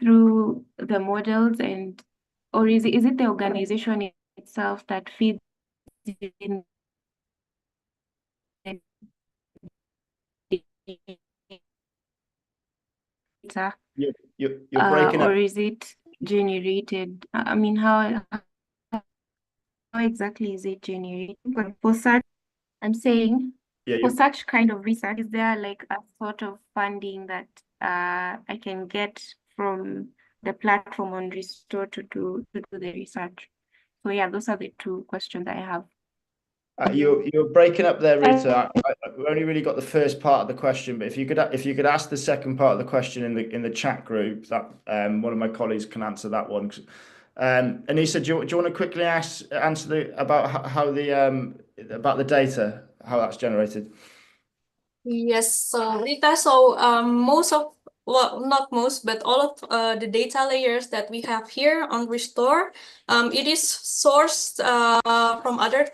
S9: through the models or is it the organization itself that feeds in the data,
S2: You're breaking up.
S9: or is it generated? I mean, how exactly is it generated? But for such, I'm saying,
S2: Yeah,
S9: for such kind of research, is there like a sort of funding that I can get from the platform on Restor to do the research? So yeah, those are the two questions I have.
S2: You're breaking up there, Rita. We only really got the first part of the question, but if you could ask the second part of the question in the chat group, that one of my colleagues can answer that one. Anissa, do you want to quickly answer about how about the data, how that's generated?
S1: Yes, so Rita, so most of, well, not most, but all of the data layers that we have here on Restore, it is sourced from other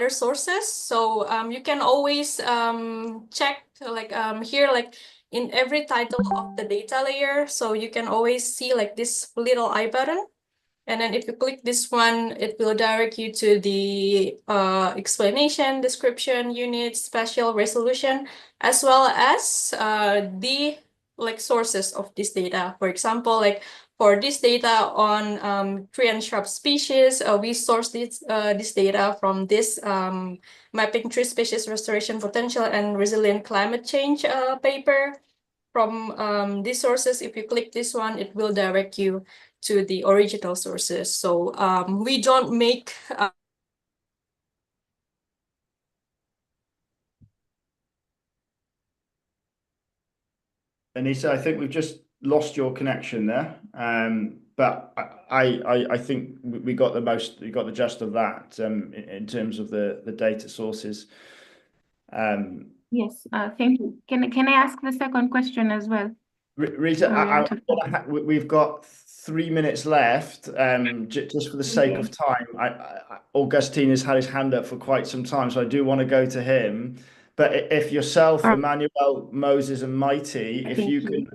S1: sources. So you can always check like here, like in every title of the data layer. So you can always see like this little I button. And then if you click this one, it will direct you to the explanation, description, unit, spatial resolution, as well as the like sources of this data. For example, like for this data on tree and shrub species, we source this data from this mapping tree species restoration potential and resilient climate change paper. From these sources, if you click this one, it will direct you to the original sources. So we don't make
S2: Anissa, I think we've just lost your connection there. But I think we got the gist of that in terms of the data sources.
S9: Yes, thank you. Can I ask the second question as well?
S2: Rita, we've got 3 minutes left. Just for the sake of time, Augustine has had his hand up for quite some time, so I do want to go to him. But if yourself, Emmanuel, Moses, and Mighty, if you can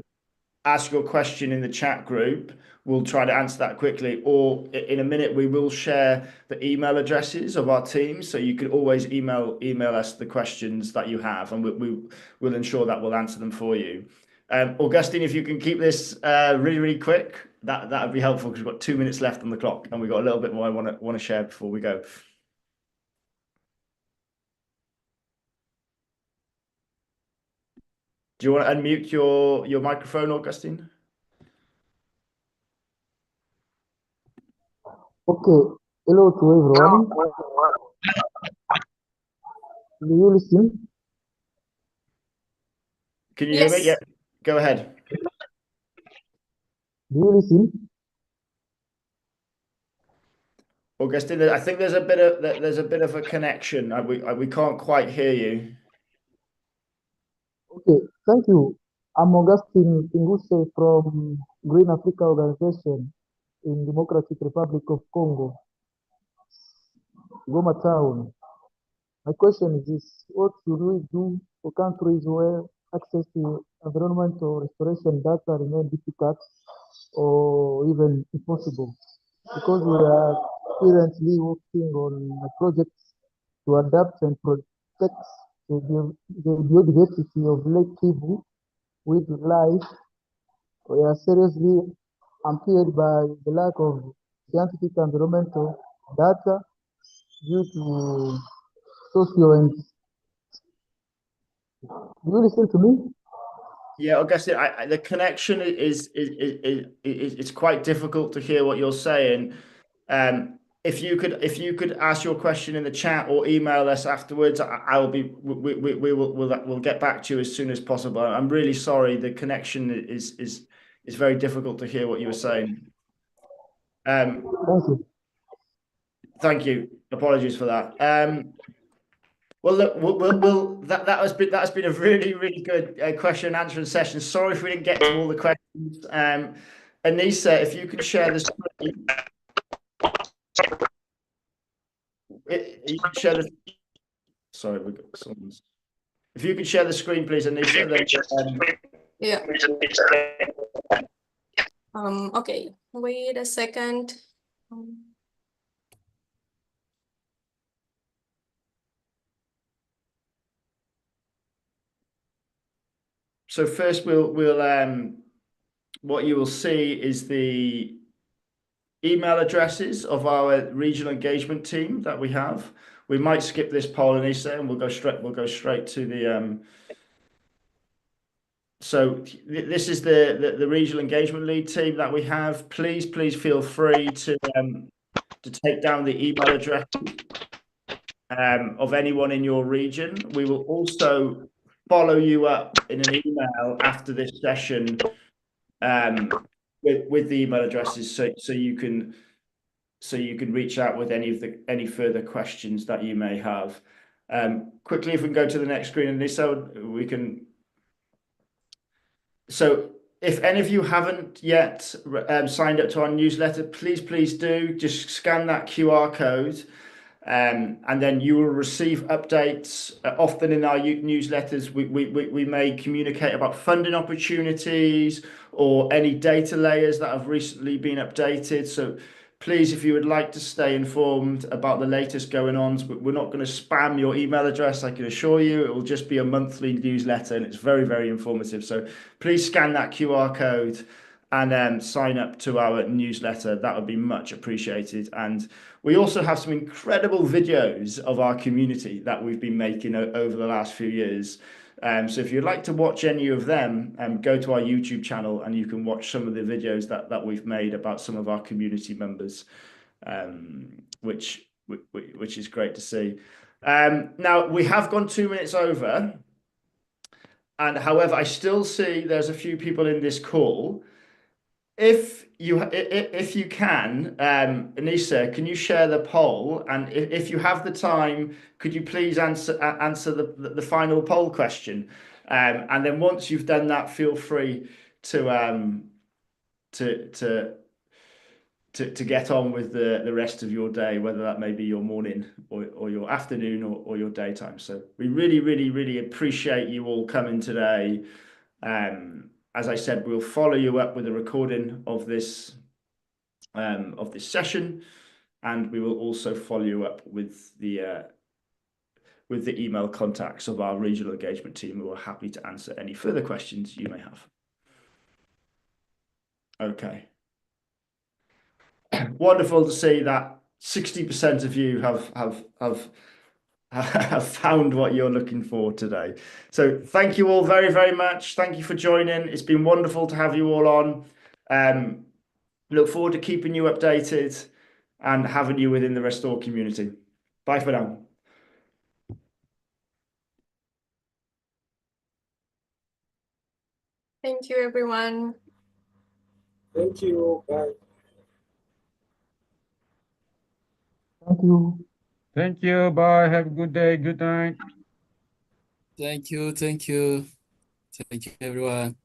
S2: ask your question in the chat group, we'll try to answer that quickly. Or in a minute, we will share the email addresses of our team, so you can always email us the questions that you have, and we'll ensure that we'll answer them for you. Augustine, if you can keep this really quick, that would be helpful, because we've got 2 minutes left on the clock, and we've got a little bit more I want to share before we go. Do you want to unmute your microphone, Augustine?
S10: Okay, hello to everyone. Do you listen?
S2: Can you hear me? Yeah, go ahead.
S10: Do you listen?
S2: Augustine, I think there's a bit of a connection. We can't quite hear you.
S10: Okay, thank you. I'm Augustine Pinguse from Green Africa Organization in Democratic Republic of Congo, Goma Town. My question is this: what should we do for countries where access to environmental restoration data remain difficult or even impossible? Because we are currently working on projects to adapt and protect the biodiversity of Lake Kivu wildlife. We are seriously impaired by the lack of scientific environmental data due to socio and. Do you listen to me?
S2: Yeah, Augustine, the connection is it's quite difficult to hear what you're saying. If you could ask your question in the chat or email us afterwards, we'll get back to you as soon as possible. I'm really sorry, the connection is very difficult to hear what you were saying.
S10: Thank you.
S2: Thank you. Apologies for that. Well, look, that has been a really good question and answering session. Sorry if we didn't get to all the questions. Anissa, if you can share the screen. You can share the. Sorry, we got someone's. If you could share the screen, please, Anissa. Then,
S1: yeah. Okay, wait a second.
S2: So first we'll what you will see is the email addresses of our regional engagement team that we have. We might skip this poll, Anissa, and we'll go straight to the so this is the regional engagement lead team that we have. Please feel free to take down the email address of anyone in your region. We will also follow you up in an email after this session with the email addresses, so you can reach out with any further questions that you may have. Quickly, if we can go to the next screen, and so we can. So if any of you haven't yet signed up to our newsletter, please do. Just scan that QR code. And then you will receive updates. Often in our newsletters, we may communicate about funding opportunities or any data layers that have recently been updated. So please, if you would like to stay informed about the latest going on, we're not going to spam your email address, I can assure you. It will just be a monthly newsletter, and it's very informative. So please scan that QR code and sign up to our newsletter. That would be much appreciated. And we also have some incredible videos of our community that we've been making over the last few years. So if you'd like to watch any of them, go to our YouTube channel and you can watch some of the videos that we've made about some of our community members, which is great to see. Now, we have gone 2 minutes over. And however, I still see there's a few people in this call. If you can, Anissa, can you share the poll? And if you have the time, could you please answer the final poll question? And then once you've done that, feel free to get on with the rest of your day, whether that may be your morning or your afternoon or your daytime. So we really appreciate you all coming today. As I said, we'll follow you up with a recording of this session, and we will also follow you up with the email contacts of our regional engagement team, who are happy to answer any further questions you may have. Okay. Wonderful to see that 60% of you have found what you're looking for today. So thank you all very much. Thank you for joining. It's been wonderful to have you all on. Look forward to keeping you updated and having you within the Restor community. Bye for now.
S1: Thank you, everyone.
S7: Thank you. Bye.
S10: Thank you.
S11: Thank you. Bye. Have a good day. Good night.
S3: Thank you. Thank you. Thank you, everyone.